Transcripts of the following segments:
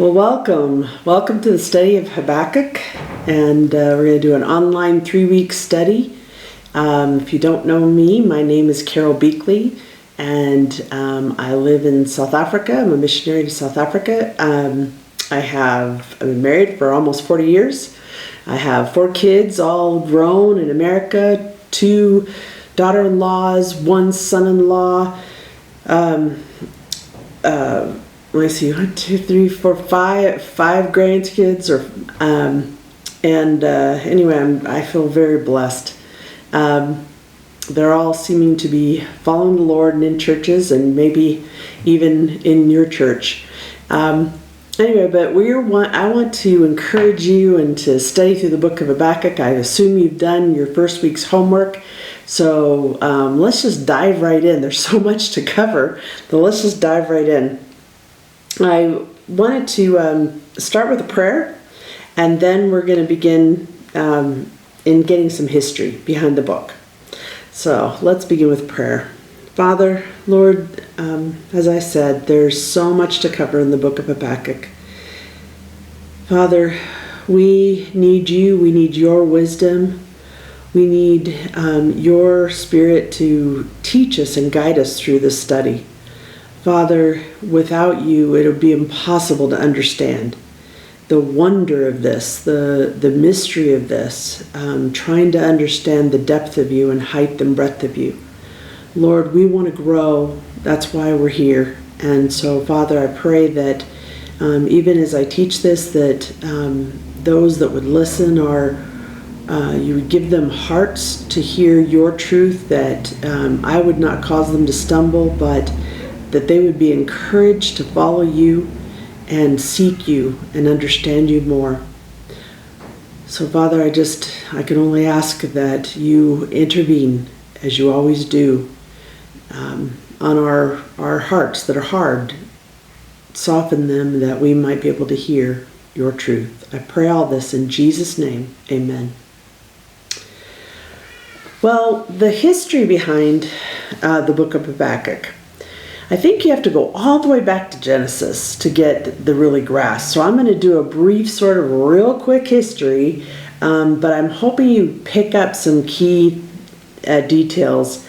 Well, welcome. Welcome to the study of Habbabuk, and we're going to do an online 3-week study. If you don't know me, my name is Carol Beakley, and I live in South Africa. I'm a missionary to South Africa. I've been married for almost 40 years. I have 4 kids, all grown in America, 2 daughter-in-laws, 1 son-in-law. Let me see, 1, 2, 3, 4, 5 grandkids, anyway, I feel very blessed. They're all seeming to be following the Lord and in churches, and maybe even in your church. Anyway, but I want to encourage you and to study through the book of Habbabuk. I assume you've done your first week's homework. So let's just dive right in. There's so much to cover, but let's just dive right in. I wanted to start with a prayer, and then we're going to begin in getting some history behind the book. So let's begin with prayer. Father, Lord, as I said, there's so much to cover in the book of Habbabuk. Father, we need you. We need your wisdom. We need your Spirit to teach us and guide us through this study. Father, without you, it would be impossible to understand the wonder of this, the mystery of this, trying to understand the depth of you and height and breadth of you. Lord, we want to grow. That's why we're here. And so, Father, I pray that even as I teach this, that those that would listen you would give them hearts to hear your truth, that I would not cause them to stumble, but that they would be encouraged to follow you and seek you and understand you more. So, Father, I can only ask that you intervene, as you always do, on our hearts that are hard. Soften them that we might be able to hear your truth. I pray all this in Jesus' name. Amen. Well, the history behind the book of Habbabuk, I think you have to go all the way back to Genesis to get the really grasp. So I'm going to do a brief sort of real quick history, but I'm hoping you pick up some key details.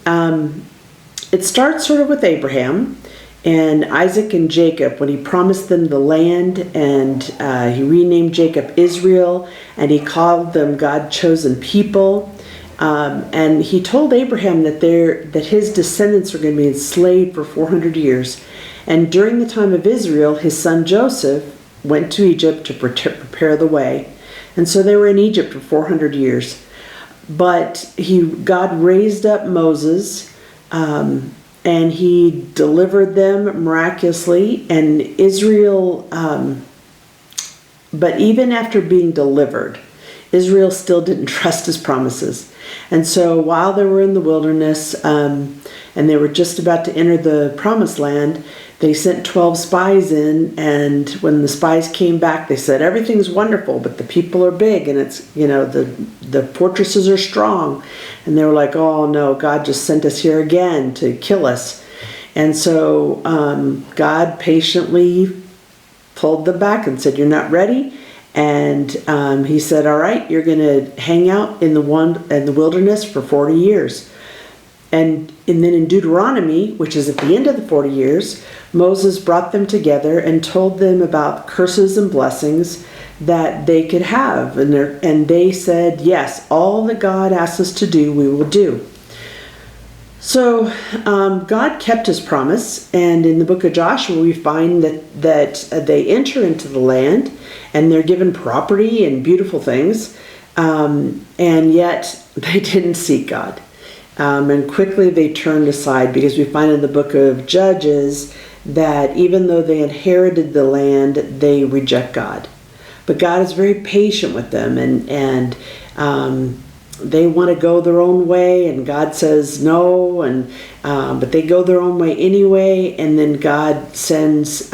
It starts sort of with Abraham and Isaac and Jacob when he promised them the land, and he renamed Jacob Israel, and he called them God's chosen people. And he told Abraham that his descendants were going to be enslaved for 400 years. And during the time of Israel, his son Joseph went to Egypt to prepare the way. And so they were in Egypt for 400 years. But God raised up Moses, and he delivered them miraculously. And Israel, but even after being delivered, Israel still didn't trust his promises. And so while they were in the wilderness, and they were just about to enter the promised land, they sent 12 spies in, and when the spies came back, they said, everything's wonderful, but the people are big, and it's, the fortresses are strong. And they were like, oh no, God just sent us here again to kill us. And so God patiently pulled them back and said, you're not ready. And he said, all right, you're going to hang out in the wilderness for 40 years. And then in Deuteronomy, which is at the end of the 40 years, Moses brought them together and told them about curses and blessings that they could have. And they said, yes, all that God asks us to do, we will do. So God kept his promise, and in the book of Joshua we find that they enter into the land, and they're given property and beautiful things, and yet they didn't seek God. And quickly they turned aside, because we find in the book of Judges that even though they inherited the land, they reject God. But God is very patient with them, and they want to go their own way, and God says no, but they go their own way anyway, and then God sends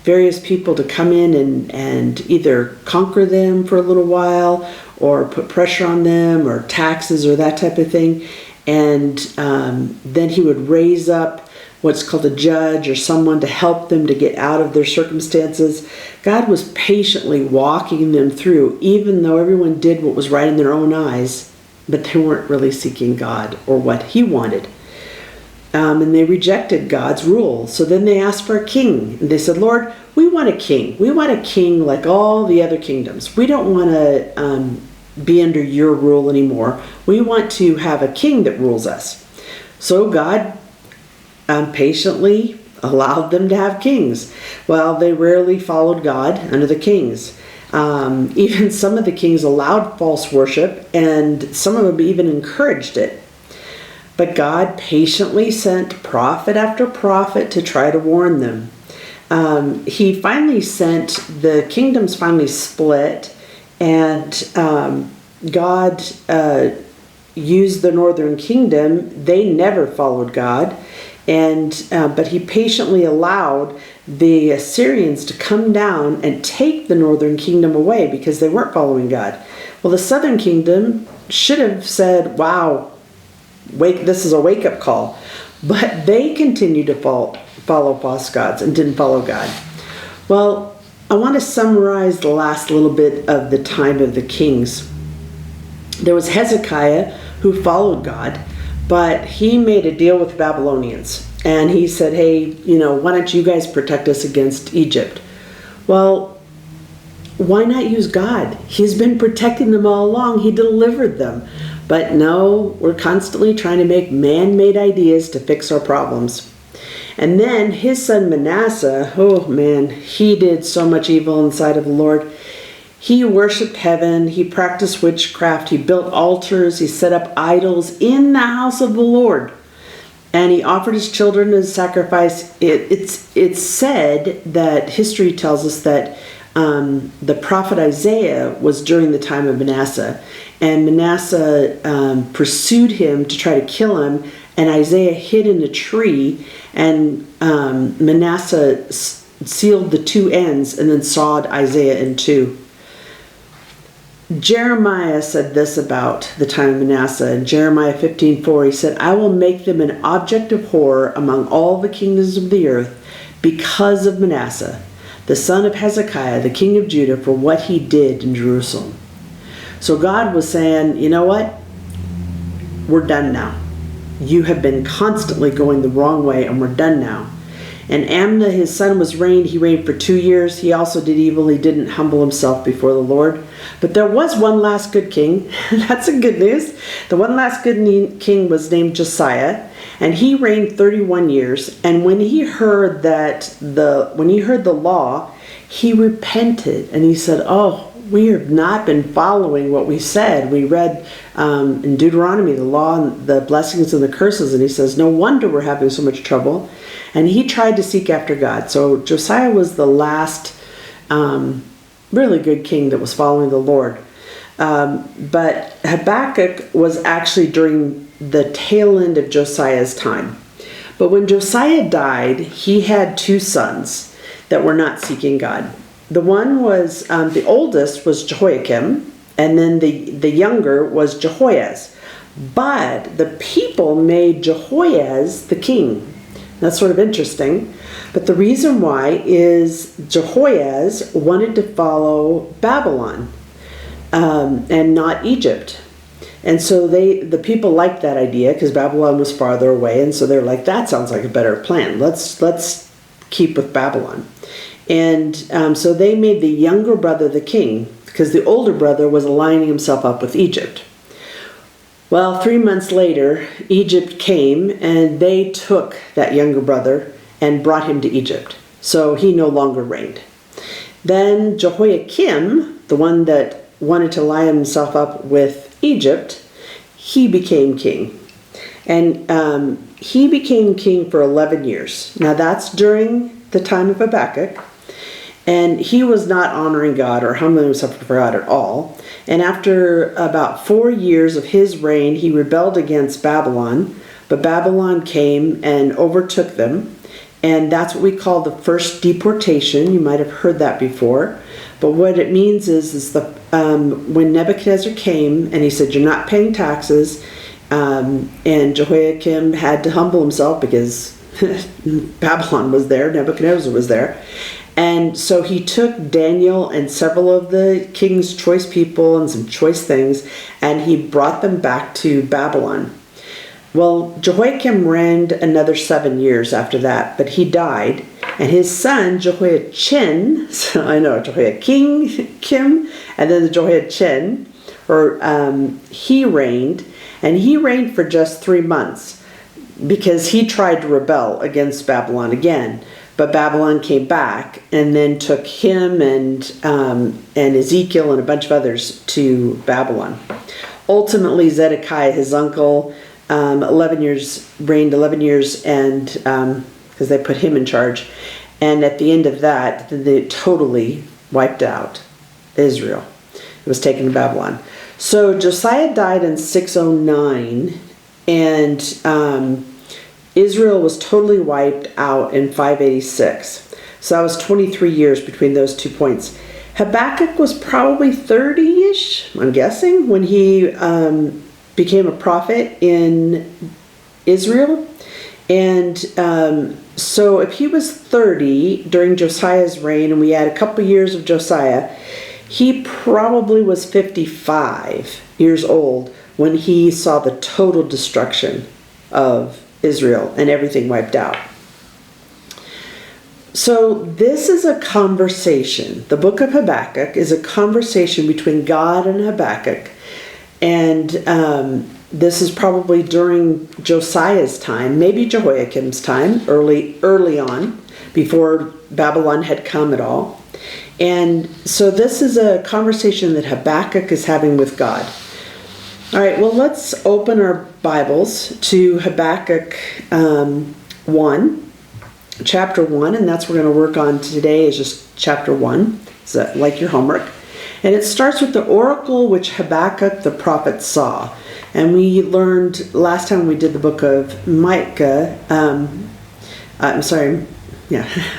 various people to come in and either conquer them for a little while, or put pressure on them, or taxes, or that type of thing. And then he would raise up what's called a judge or someone to help them to get out of their circumstances. God was patiently walking them through, even though everyone did what was right in their own eyes, but they weren't really seeking God or what He wanted. And they rejected God's rule. So then they asked for a king. And they said, Lord, we want a king. We want a king like all the other kingdoms. We don't want to be under your rule anymore. We want to have a king that rules us. So God patiently allowed them to have kings. Well, they rarely followed God under the kings. Even some of the kings allowed false worship, and some of them even encouraged it. But God patiently sent prophet after prophet to try to warn them. He finally sent, the kingdoms finally split, and God used the northern kingdom. They never followed God, but He patiently allowed the Assyrians to come down and take the northern kingdom away because they weren't following God. Well, the southern kingdom should have said, wow, this is a wake-up call. But they continued to follow false gods and didn't follow God. Well, I want to summarize the last little bit of the time of the kings. There was Hezekiah who followed God, but he made a deal with the Babylonians. And he said, hey, why don't you guys protect us against Egypt? Well, why not use God? He's been protecting them all along. He delivered them. But no, we're constantly trying to make man-made ideas to fix our problems. And then his son Manasseh, oh man, he did so much evil in the sight of the Lord. He worshipped heaven, he practiced witchcraft, he built altars, he set up idols in the house of the Lord. And he offered his children as sacrifice. It's said that history tells us that the prophet Isaiah was during the time of Manasseh. And Manasseh pursued him to try to kill him. And Isaiah hid in a tree. And Manasseh sealed the two ends and then sawed Isaiah in two. Jeremiah said this about the time of Manasseh. In Jeremiah 15:4, he said, I will make them an object of horror among all the kingdoms of the earth because of Manasseh, the son of Hezekiah, the king of Judah, for what he did in Jerusalem. So God was saying, you know what? We're done now. You have been constantly going the wrong way, and we're done now. And Amnah, his son, he reigned for 2 years. He also did evil. He didn't humble himself before the Lord. But there was one last good king. That's the good news. The one last good king was named Josiah, and he reigned 31 years. And when he heard the law, he repented, and he said, oh, we have not been following what we said. We read in Deuteronomy the law and the blessings and the curses, and he says, no wonder we're having so much trouble. And he tried to seek after God. So Josiah was the last really good king that was following the Lord. But Habbabuk was actually during the tail end of Josiah's time. But when Josiah died, he had two sons that were not seeking God. The one was, the oldest was Jehoiakim, and then the younger was Jehoiaz. But the people made Jehoiaz the king. That's sort of interesting. But the reason why is Jehoiaz wanted to follow Babylon and not Egypt. And so the people liked that idea because Babylon was farther away. And so they're like, that sounds like a better plan. Let's keep with Babylon. And so they made the younger brother the king because the older brother was aligning himself up with Egypt. Well, 3 months later, Egypt came and they took that younger brother and brought him to Egypt. So he no longer reigned. Then Jehoiakim, the one that wanted to line himself up with Egypt, he became king. And he became king for 11 years. Now that's during the time of Habbabuk. And he was not honoring God or humbling himself before God at all. And after about 4 years of his reign, he rebelled against Babylon. But Babylon came and overtook them. And that's what we call the first deportation. You might have heard that before. But what it means is when Nebuchadnezzar came and he said, you're not paying taxes, and Jehoiakim had to humble himself because Babylon was there, Nebuchadnezzar was there. And so he took Daniel and several of the king's choice people and some choice things, and he brought them back to Babylon. Well, Jehoiakim reigned another 7 years after that, but he died. And his son, Jehoiachin, so I know, Jehoiakim, and then the Jehoiachin, he reigned. And he reigned for just 3 months because he tried to rebel against Babylon again. But Babylon came back and then took him and Ezekiel and a bunch of others to Babylon. Ultimately, Zedekiah, his uncle, reigned 11 years, and because they put him in charge. And at the end of that, they totally wiped out Israel. It was taken to Babylon. So Josiah died in 609, and Israel was totally wiped out in 586. So that was 23 years between those 2 points. Habakkuk was probably 30-ish, I'm guessing, when he became a prophet in Israel. And so if he was 30 during Josiah's reign, and we had a couple years of Josiah, he probably was 55 years old when he saw the total destruction of Israel and everything wiped out. So this is a conversation. The book of Habakkuk is a conversation between God and Habakkuk. And this is probably during Josiah's time, maybe Jehoiakim's time, early on, before Babylon had come at all. And so this is a conversation that Habakkuk is having with God. All right, well, let's open our Bibles to Habakkuk 1, chapter 1, and that's what we're going to work on today is just chapter 1. So, like your homework. And it starts with the oracle which Habakkuk the prophet saw. And we learned last time we did the book of Micah,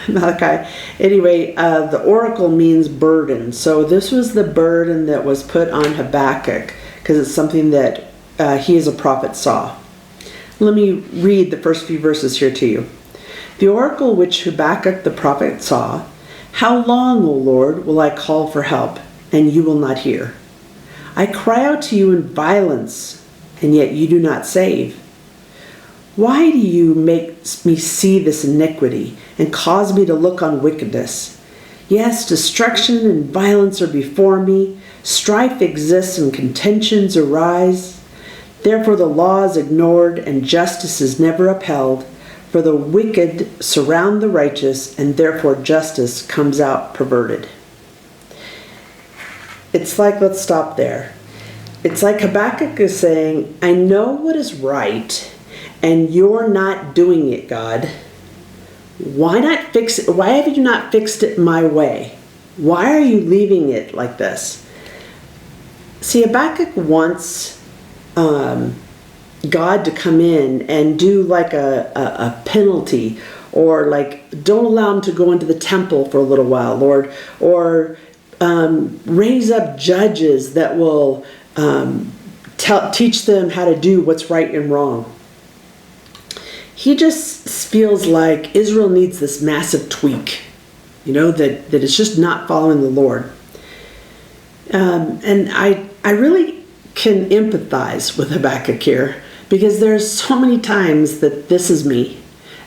Malachi. Anyway, the oracle means burden. So this was the burden that was put on Habakkuk because it's something that he as a prophet saw. Let me read the first few verses here to you. The oracle which Habakkuk the prophet saw, how long, O Lord, will I call for help, and you will not hear? I cry out to you in violence, and yet you do not save. Why do you make me see this iniquity and cause me to look on wickedness? Yes, destruction and violence are before me. Strife exists and contentions arise. Therefore the law is ignored and justice is never upheld. For the wicked surround the righteous, and therefore justice comes out perverted. It's like, let's stop there. It's like Habakkuk is saying, I know what is right, and you're not doing it, God. Why not fix it? Why have you not fixed it my way? Why are you leaving it like this? See, Habakkuk wants God to come in and do like a penalty, or like, don't allow him to go into the temple for a little while, Lord, or raise up judges that will teach them how to do what's right and wrong. He just feels like Israel needs this massive tweak, that it's just not following the Lord. And I really can empathize with Habakkuk here, because there's so many times that this is me,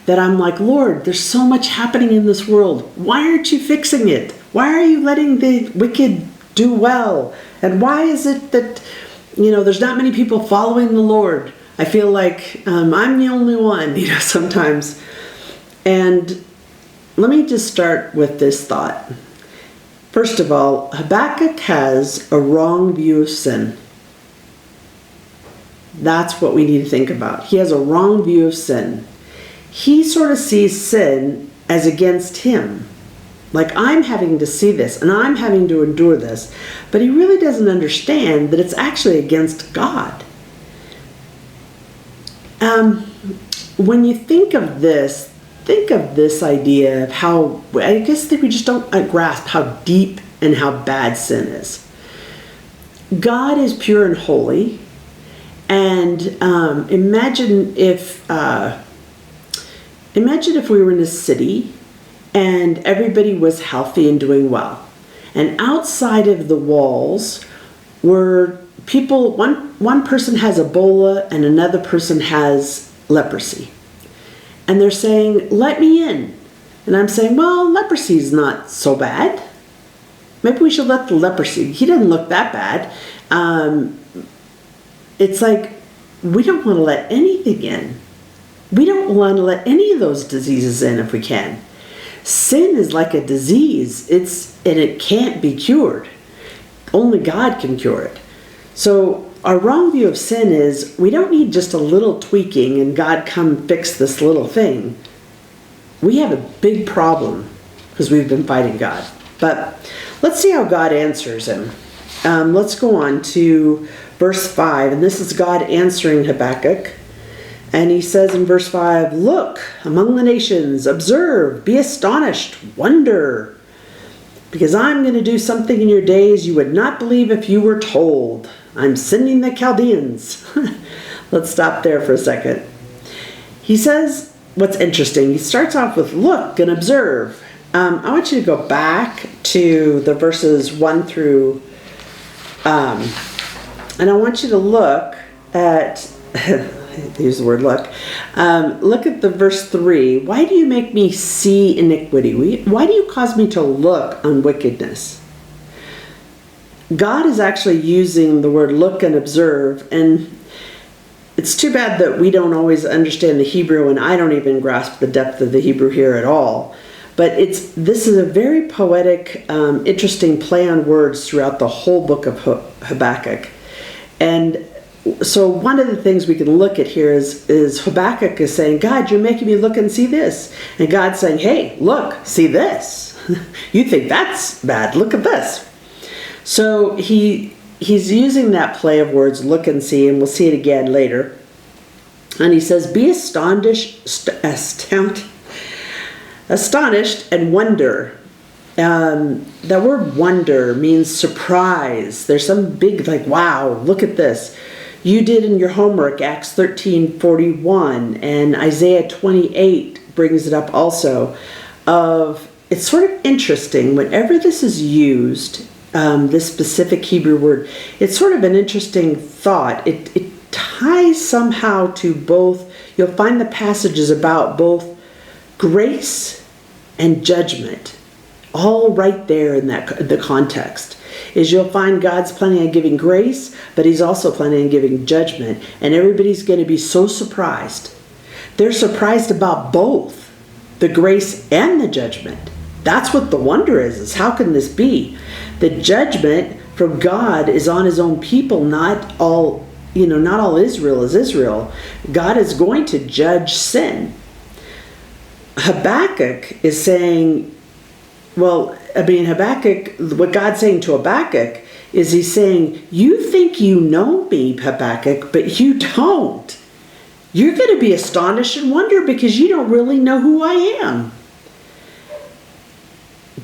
that I'm like, Lord, there's so much happening in this world. Why aren't you fixing it? Why are you letting the wicked do well? And why is it that, there's not many people following the Lord? I feel like I'm the only one, sometimes. And let me just start with this thought. First of all, Habakkuk has a wrong view of sin. That's what we need to think about. He has a wrong view of sin. He sort of sees sin as against him. Like, I'm having to see this, and I'm having to endure this. But he really doesn't understand that it's actually against God. When you think of this idea of how, I guess that we just don't grasp how deep and how bad sin is. God is pure and holy. And imagine if Imagine if we were in a city and everybody was healthy and doing well. And outside of the walls were people, one person has Ebola and another person has leprosy. And they're saying, let me in. And I'm saying, well, leprosy is not so bad. Maybe we should let the leprosy. He doesn't look that bad. It's like, we don't want to let anything in. We don't want to let any of those diseases in if we can. Sin is like a disease. And it can't be cured. Only God can cure it. So our wrong view of sin is we don't need just a little tweaking and God come fix this little thing. We have a big problem because we've been fighting God. But let's see how God answers him. Let's go on to verse 5. And this is God answering Habbabuk. And he says in verse 5, look among the nations, observe, be astonished, wonder. Because I'm going to do something in your days you would not believe if you were told. I'm sending the Chaldeans. Let's stop there for a second. He says, what's interesting, he starts off with look and observe. I want you to go back to the verses 1 through, and I want you to look at, use the word look. Look at the verse 3. Why do you make me see iniquity? Why do you cause me to look on wickedness? God is actually using the word look and observe, and it's too bad that we don't always understand the Hebrew, and I don't even grasp the depth of the Hebrew here at all. But this is a very poetic, interesting play on words throughout the whole book of Habbabuk. And so one of the things we can look at here is Habbabuk is saying, God, you're making me look and see this. And God's saying, hey, look, see this. You think that's bad. Look at this. So he's using that play of words, look and see, and we'll see it again later. And he says, be astonished and wonder. That word wonder means surprise. There's some big, like, wow, look at this. You did in your homework, Acts 13:41, and Isaiah 28 brings it up also. It's sort of interesting, whenever this is used, this specific Hebrew word, it's sort of an interesting thought. It ties somehow to both, you'll find the passages about both grace and judgment, all right there in the context. Is you'll find God's planning on giving grace, but he's also planning on giving judgment. And everybody's going to be so surprised. They're surprised about both the grace and the judgment. That's what the wonder is how can this be? The judgment from God is on his own people, not all Israel is Israel. God is going to judge sin. Habbabuk is saying, Habbabuk, what God's saying to Habbabuk is he's saying, you think you know me, Habbabuk, but you don't. You're going to be astonished and wonder because you don't really know who I am.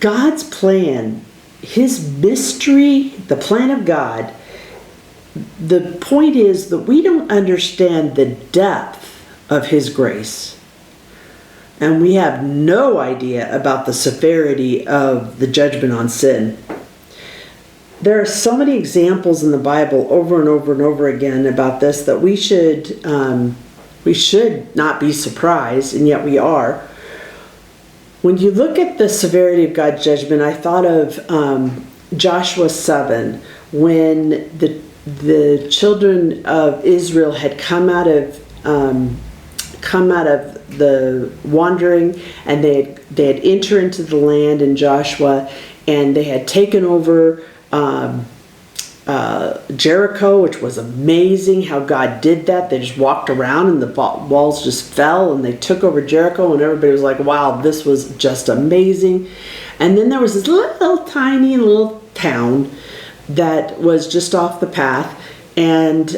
God's plan, his mystery, the plan of God, the point is that we don't understand the depth of his grace. And we have no idea about the severity of the judgment on sin. There are so many examples in the Bible over and over and over again about this that we should not be surprised, and yet we are. When you look at the severity of God's judgment, I thought of Joshua 7, when the children of Israel had come out of the wandering, and they had entered into the land in Joshua, and they had taken over Jericho, which was amazing how God did that. They just walked around and the walls just fell, and they took over Jericho, and everybody was like, wow, this was just amazing. And then there was this little tiny little town that was just off the path, and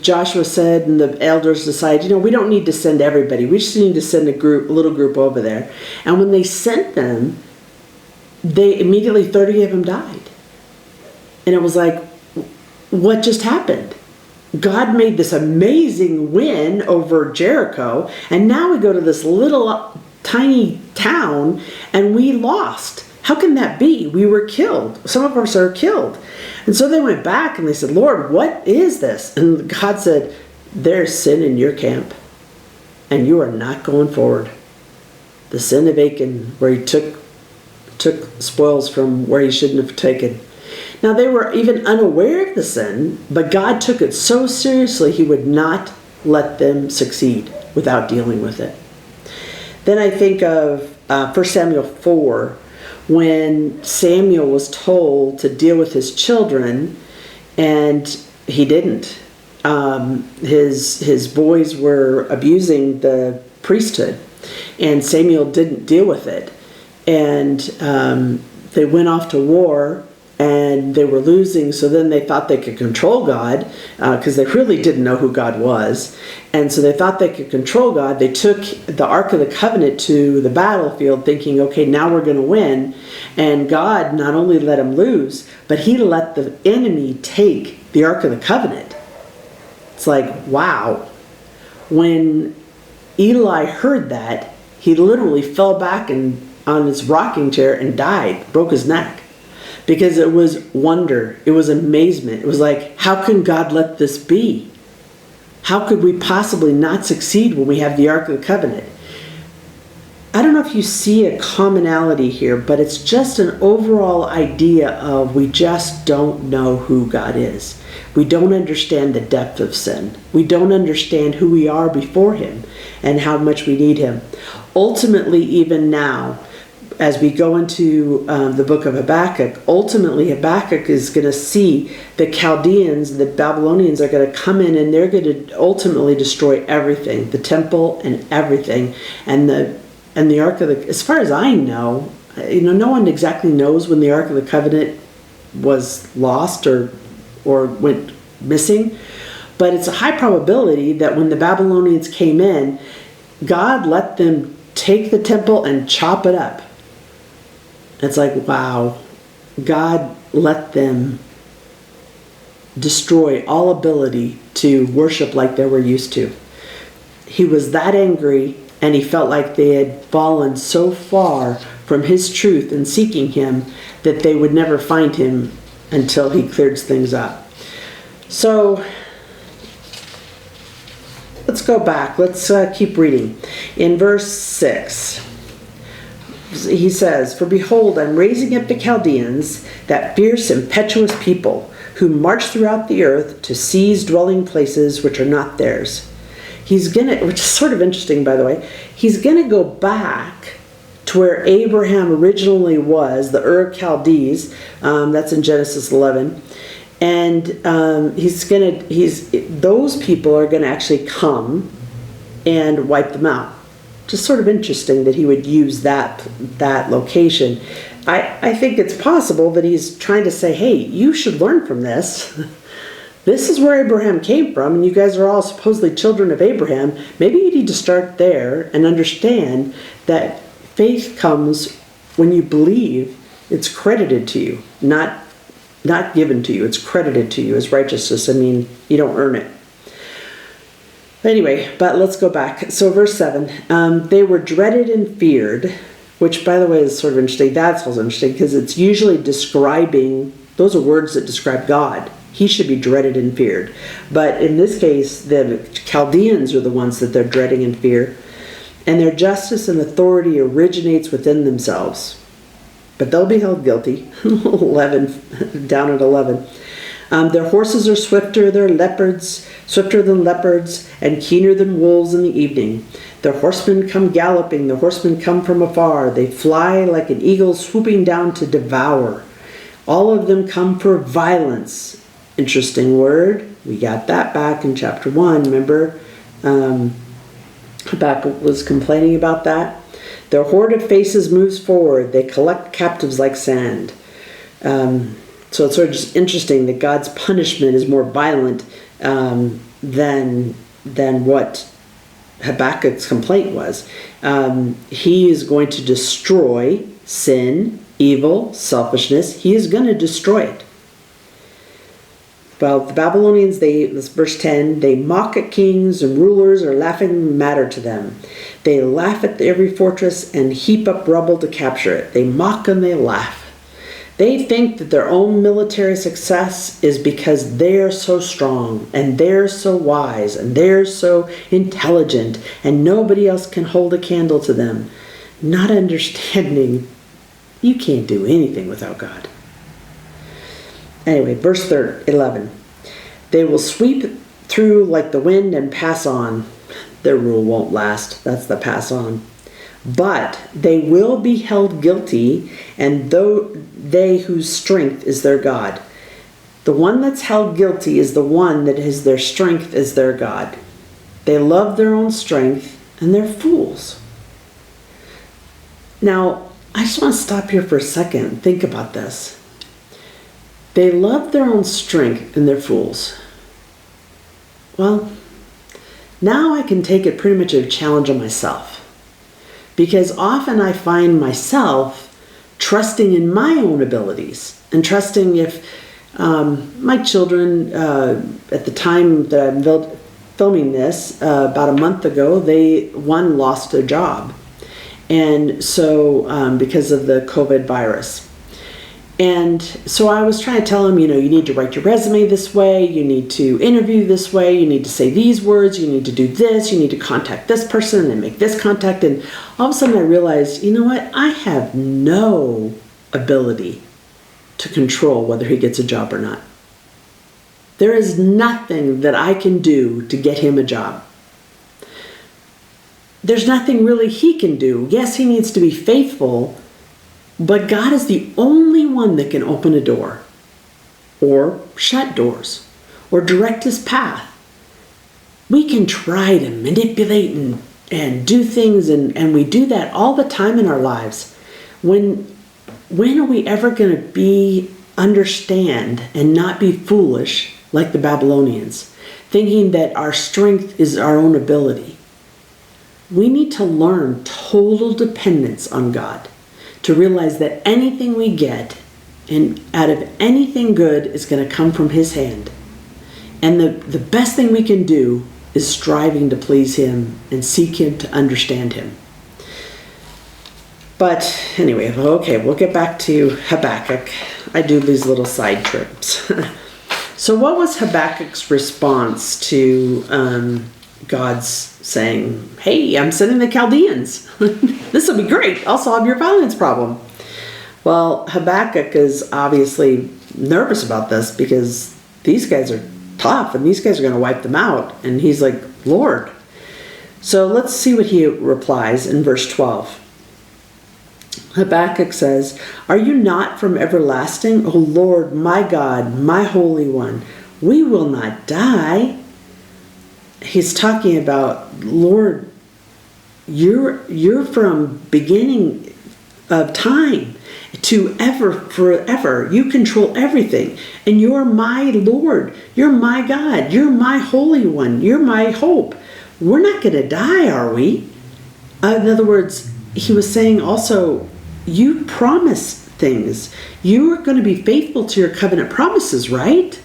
Joshua said, and the elders decided, we don't need to send everybody. We just need to send a little group over there. And when they sent them, they immediately 30 of them died. And it was like, what just happened? God made this amazing win over Jericho, and now we go to this little tiny town and we lost. How can that be? We were killed. Some of us are killed. And so they went back and they said, Lord, what is this? And God said, there's sin in your camp, and you are not going forward. The sin of Achan, where he took spoils from where he shouldn't have taken. Now, they were even unaware of the sin, but God took it so seriously he would not let them succeed without dealing with it. Then I think of 1 Samuel 4, when Samuel was told to deal with his children, and he didn't. His boys were abusing the priesthood, and Samuel didn't deal with it. And they went off to war, and they were losing, so then they thought they could control God, because they really didn't know who God was. And so they thought they could control God. They took the Ark of the Covenant to the battlefield thinking, okay, now we're going to win. And God not only let them lose, but he let the enemy take the Ark of the Covenant. It's like, wow. When Eli heard that, he literally fell back on his rocking chair and died, broke his neck. Because it was wonder, it was amazement. It was like, how can God let this be? How could we possibly not succeed when we have the Ark of the Covenant? I don't know if you see a commonality here, but it's just an overall idea of we just don't know who God is. We don't understand the depth of sin. We don't understand who we are before him and how much we need him. Ultimately, even now, as we go into the book of Habbabuk, ultimately Habbabuk is going to see the Chaldeans, the Babylonians are going to come in, and they're going to ultimately destroy everything, the temple and everything. And the Ark of the, as far as I know, no one exactly knows when the Ark of the Covenant was lost or went missing. But it's a high probability that when the Babylonians came in, God let them take the temple and chop it up. It's like, wow, God let them destroy all ability to worship like they were used to. He was that angry, and he felt like they had fallen so far from his truth and seeking him that they would never find him until he cleared things up. So let's go back. Let's keep reading. In verse 6. He says, "For behold, I'm raising up the Chaldeans, that fierce, impetuous people, who march throughout the earth to seize dwelling places which are not theirs." He's gonna, which is sort of interesting, by the way, he's gonna go back to where Abraham originally was, the Ur of Chaldees. That's in Genesis 11, and those people are gonna actually come and wipe them out. Just sort of interesting that he would use that location. I think it's possible that he's trying to say, hey, you should learn from this. This is where Abraham came from, and you guys are all supposedly children of Abraham. Maybe you need to start there and understand that faith comes when you believe. It's credited to you, not given to you. It's credited to you as righteousness. I mean, you don't earn it. Anyway, but let's go back. So verse 7, they were dreaded and feared, which, by the way, is sort of interesting. That's also interesting because it's usually describing, those are words that describe God. He should be dreaded and feared. But in this case, the Chaldeans are the ones that they're dreading and fear. And their justice and authority originates within themselves. But they'll be held guilty. 11, down at 11. Their horses are swifter than leopards, and keener than wolves in the evening. Their horsemen come galloping, the horsemen come from afar. They fly like an eagle swooping down to devour. All of them come for violence. Interesting word. We got that back in chapter 1. Remember, Habbabuk was complaining about that. Their horde of faces moves forward. They collect captives like sand. So it's sort of just interesting that God's punishment is more violent than what Habakkuk's complaint was. He is going to destroy sin, evil, selfishness. He is going to destroy it. Well, the Babylonians, this verse 10, they mock at kings and rulers are laughing matter to them. They laugh at every fortress and heap up rubble to capture it. They mock and they laugh. They think that their own military success is because they're so strong and they're so wise and they're so intelligent and nobody else can hold a candle to them, not understanding you can't do anything without God. Anyway, verse 11. They will sweep through like the wind and pass on. Their rule won't last. That's the pass on. But they will be held guilty, and though they whose strength is their God. The one that's held guilty is the one that is their strength is their God. They love their own strength, and they're fools. Now, I just want to stop here for a second and think about this. They love their own strength, and they're fools. Well, now I can take it pretty much a challenge on myself. Because often I find myself trusting in my own abilities and trusting if my children, at the time that I'm filming this, about a month ago, one lost their job. And so because of the COVID virus. And so I was trying to tell him, you need to write your resume this way, you need to interview this way, you need to say these words, you need to do this, you need to contact this person and make this contact. And all of a sudden I realized, you know what? I have no ability to control whether he gets a job or not. There is nothing that I can do to get him a job. There's nothing really he can do. Yes, he needs to be faithful, but God is the only one that can open a door or shut doors or direct his path. We can try to manipulate and do things, and we do that all the time in our lives. When are we ever going to understand and not be foolish like the Babylonians, thinking that our strength is our own ability? We need to learn total dependence on God, to realize that anything we get and out of anything good is going to come from his hand. And the best thing we can do is striving to please him and seek him to understand him. But anyway, okay, we'll get back to Habbabuk. I do these little side trips. So what was Habbabuk's response to God's saying, hey, I'm sending the Chaldeans. This will be great. I'll solve your violence problem. Well, Habbabuk is obviously nervous about this because these guys are tough and these guys are going to wipe them out. And he's like, Lord. So let's see what he replies in verse 12. Habbabuk says, are you not from everlasting, O Lord, my God, my Holy One? We will not die. He's talking about, Lord, you're from beginning of time to ever, forever. You control everything. And you're my Lord. You're my God. You're my Holy One. You're my hope. We're not going to die, are we? In other words, he was saying also, you promise things. You are going to be faithful to your covenant promises, right?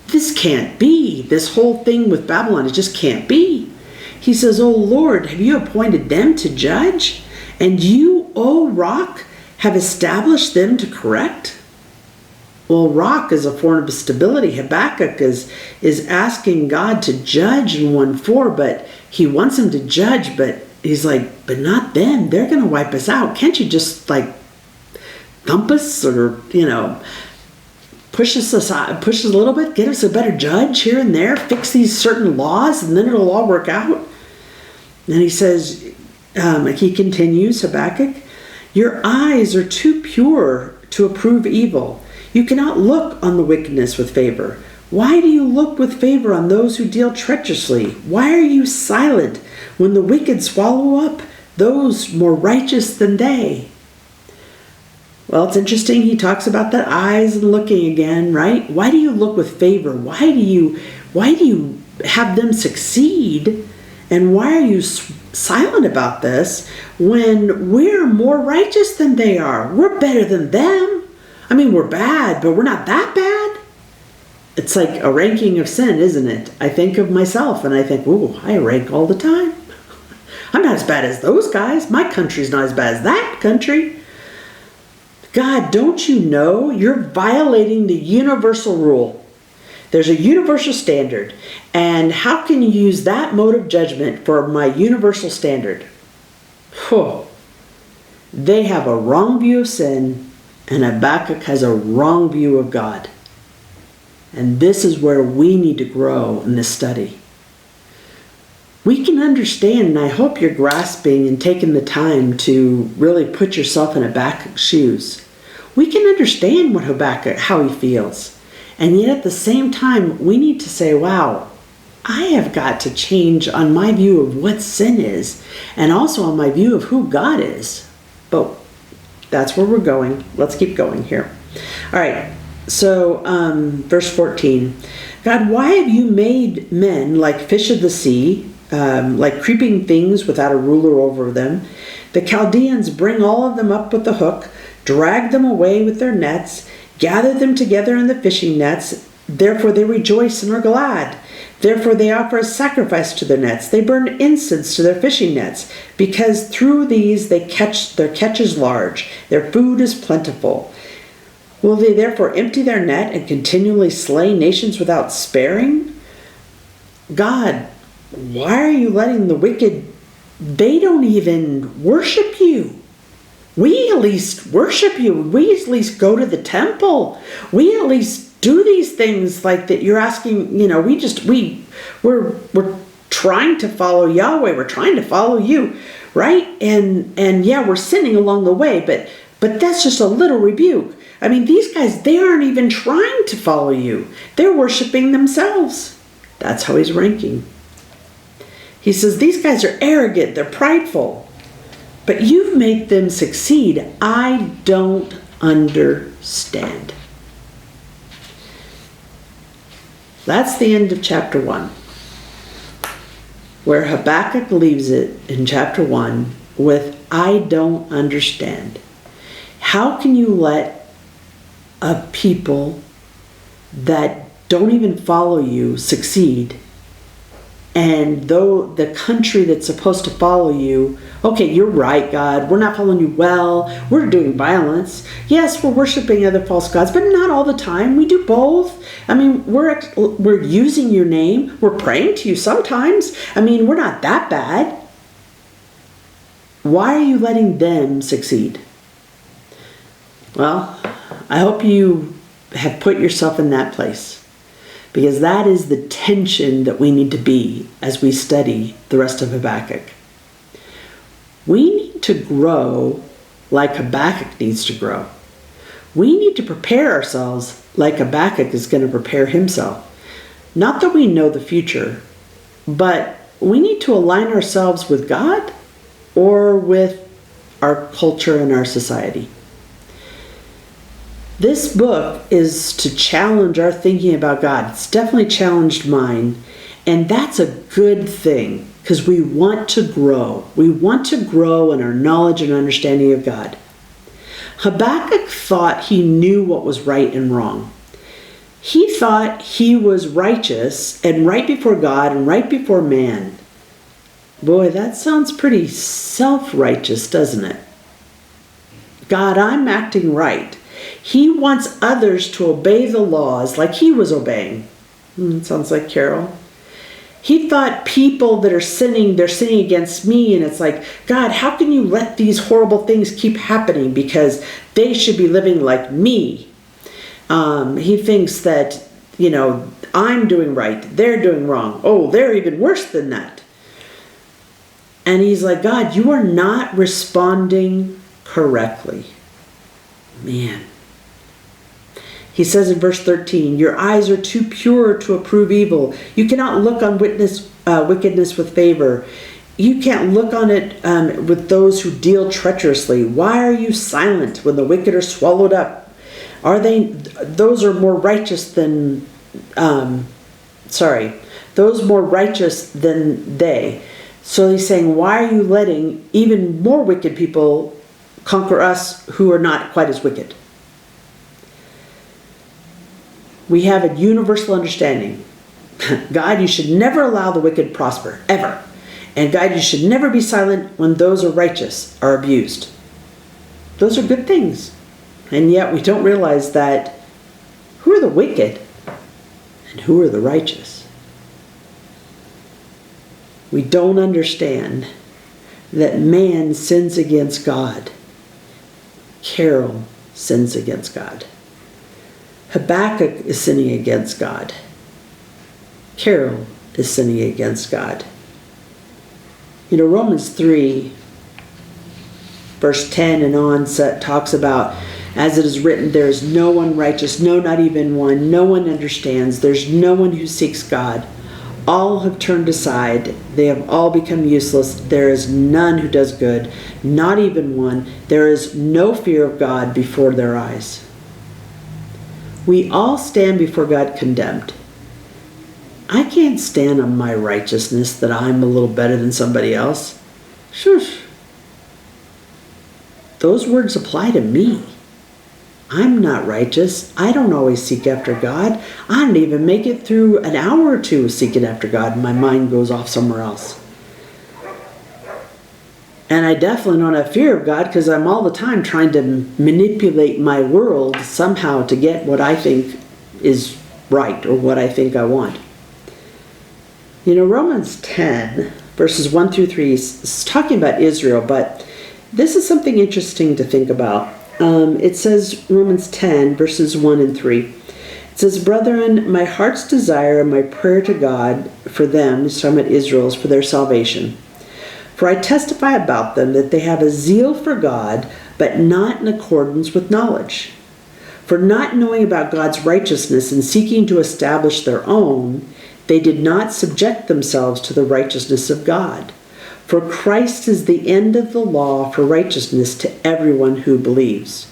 This can't be. This whole thing with Babylon, it just can't be. He says, oh Lord, have you appointed them to judge? And you, O rock, have established them to correct? Well, rock is a form of stability. Habbabuk is asking God to judge in 1:4, but he wants him to judge, but he's like, but not them. They're going to wipe us out. Can't you just thump us or, push us aside, push us a little bit, get us a better judge here and there, fix these certain laws, and then it'll all work out? And he says, he continues, Habbabuk, your eyes are too pure to approve evil. You cannot look on the wickedness with favor. Why do you look with favor on those who deal treacherously? Why are you silent when the wicked swallow up those more righteous than they? Well, it's interesting. He talks about the eyes and looking again, right? Why do you look with favor? Why do you have them succeed? And why are you silent about this when we're more righteous than they are? We're better than them. I mean, we're bad, but we're not that bad. it's like a ranking of sin, isn't it? I think of myself and I think, ooh, I rank all the time. I'm not as bad as those guys. My country's not as bad as that country. God, don't you know you're violating the universal rule? There's a universal standard. And how can you use that mode of judgment for my universal standard? Whew. They have a wrong view of sin, and Habakkuk has a wrong view of God. And this is where we need to grow in this study. We can understand, and I hope you're grasping and taking the time to really put yourself in Habakkuk's shoes. We can understand what Habakkuk, how he feels. And yet at the same time, we need to say, wow, I have got to change on my view of what sin is, and also on my view of who God is. But that's where we're going. Let's keep going here. All right, so verse 14. God, why have you made men like fish of the sea, like creeping things without a ruler over them? The Chaldeans bring all of them up with the hook, drag them away with their nets, gather them together in the fishing nets. Therefore they rejoice and are glad. Therefore they offer a sacrifice to their nets. They burn incense to their fishing nets, because through these their catch is large, their food is plentiful. Will they therefore empty their net and continually slay nations without sparing? God, why are you letting the wicked, they don't even worship you. We at least worship you. We at least go to the temple. We at least do these things like that you're asking, we're trying to follow Yahweh. We're trying to follow you, right? And yeah, we're sinning along the way, but that's just a little rebuke. I mean, these guys, they aren't even trying to follow you. They're worshiping themselves. That's how he's ranking. He says, these guys are arrogant. They're prideful. But you've made them succeed. I don't understand. That's the end of chapter 1. Where Habakkuk leaves it in chapter 1 with, I don't understand. How can you let a people that don't even follow you succeed? And though the country that's supposed to follow you, okay, you're right, God, we're not following you well, we're doing violence. Yes, we're worshiping other false gods, but not all the time. We do both. I mean, we're using your name. We're praying to you sometimes. I mean, we're not that bad. Why are you letting them succeed? Well, I hope you have put yourself in that place. Because that is the tension that we need to be as we study the rest of Habakkuk. We need to grow like Habakkuk needs to grow. We need to prepare ourselves like Habakkuk is going to prepare himself. Not that we know the future, but we need to align ourselves with God or with our culture and our society. This book is to challenge our thinking about God. It's definitely challenged mine. And that's a good thing because we want to grow. We want to grow in our knowledge and understanding of God. Habakkuk thought he knew what was right and wrong. He thought he was righteous and right before God and right before man. Boy, that sounds pretty self-righteous, doesn't it? God, I'm acting right. He wants others to obey the laws like he was obeying. Sounds like Carol. He thought people that are sinning, they're sinning against me. And it's like, God, how can you let these horrible things keep happening? Because they should be living like me. He thinks that, I'm doing right. They're doing wrong. Oh, they're even worse than that. And he's like, God, you are not responding correctly. Man. He says in verse 13, your eyes are too pure to approve evil. You cannot look on wickedness with favor. You can't look on it with those who deal treacherously. Why are you silent when the wicked are swallowed up? Those are more righteous than, those more righteous than they. So he's saying, why are you letting even more wicked people conquer us who are not quite as wicked? We have a universal understanding. God, you should never allow the wicked to prosper, ever. And God, you should never be silent when those who are righteous are abused. Those are good things. And yet we don't realize that who are the wicked and who are the righteous? We don't understand that man sins against God. Carol sins against God. Habbabuk is sinning against God. Carol is sinning against God. You know, Romans 3, verse 10 and on talks about, as it is written, there is no one righteous, no, not even one. No one understands. There's no one who seeks God. All have turned aside. They have all become useless. There is none who does good, not even one. There is no fear of God before their eyes. We all stand before God condemned. I can't stand on my righteousness that I'm a little better than somebody else. Shush. Those words apply to me. I'm not righteous. I don't always seek after God. I don't even make it through an hour or two of seeking after God, and my mind goes off somewhere else. And I definitely don't have fear of God because I'm all the time trying to manipulate my world somehow to get what I think is right or what I think I want. You know, Romans 10, verses 1 through 3 is talking about Israel, but this is something interesting to think about. It says, Romans 10, verses 1 and 3. It says, "Brethren, my heart's desire and my prayer to God for them," it's talking about Israel, "is for their salvation. For I testify about them that they have a zeal for God, but not in accordance with knowledge. For not knowing about God's righteousness and seeking to establish their own, they did not subject themselves to the righteousness of God. For Christ is the end of the law for righteousness to everyone who believes."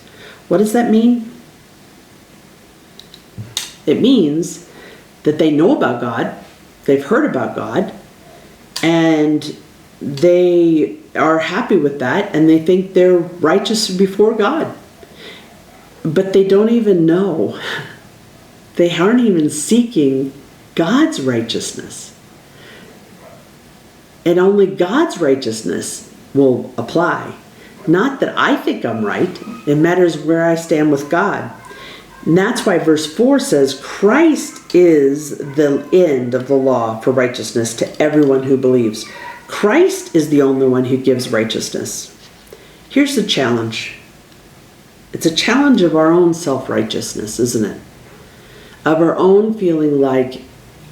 What does that mean? It means that they know about God, they've heard about God, and they are happy with that, and they think they're righteous before God. But they don't even know. They aren't even seeking God's righteousness. And only God's righteousness will apply. Not that I think I'm right. It matters where I stand with God. And that's why verse 4 says, Christ is the end of the law for righteousness to everyone who believes. Christ is the only one who gives righteousness. Here's the challenge. It's a challenge of our own self-righteousness, isn't it? Of our own feeling like,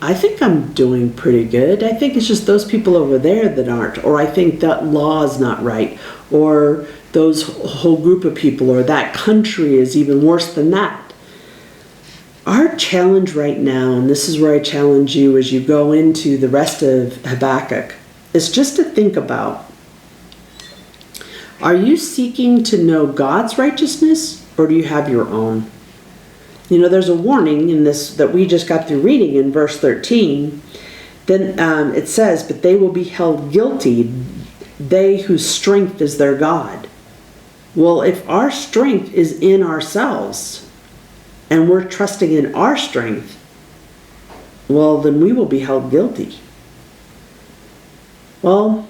I think I'm doing pretty good. I think it's just those people over there that aren't. Or I think that law is not right. Or those whole group of people or that country is even worse than that. Our challenge right now, and this is where I challenge you as you go into the rest of Habbabuk, is just to think about, are you seeking to know God's righteousness or do you have your own? You know, there's a warning in this that we just got through reading in verse 13. Then it says, "But they will be held guilty, they whose strength is their God." Well, if our strength is in ourselves and we're trusting in our strength, well, then we will be held guilty. Well,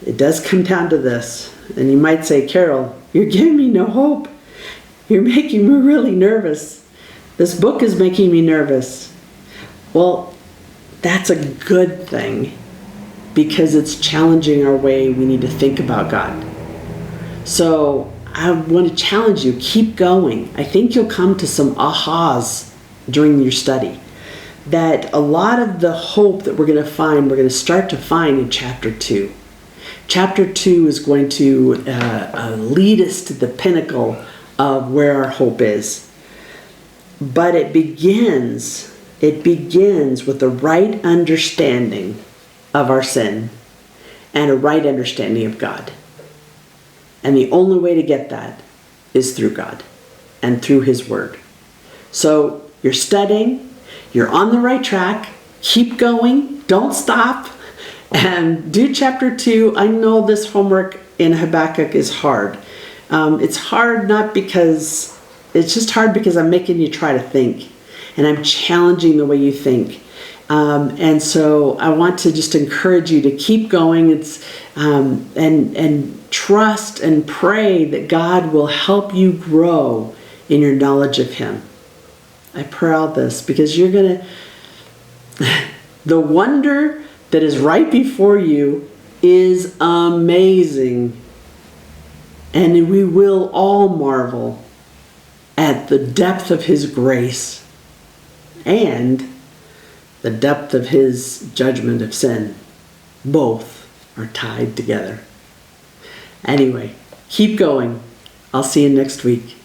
it does come down to this. And you might say, Carol, you're giving me no hope. You're making me really nervous. This book is making me nervous. Well, that's a good thing because it's challenging our way we need to think about God. So I want to challenge you, keep going. I think you'll come to some ahas during your study. That a lot of the hope that we're going to start to find in chapter 2. Chapter 2 is going to lead us to the pinnacle of where our hope is. But it begins with the right understanding of our sin and a right understanding of God. And the only way to get that is through God and through His Word. So you're studying, you're on the right track, keep going, don't stop, and do chapter 2. I know this homework in Habbabuk is hard. It's hard not because, it's just hard because I'm making you try to think. and I'm challenging the way you think. And so I want to just encourage you to keep going. And trust and pray that God will help you grow in your knowledge of Him. I pray all this because you're going to, the wonder that is right before you is amazing. And we will all marvel at the depth of His grace and the depth of His judgment of sin. Both are tied together. Anyway, keep going. I'll see you next week.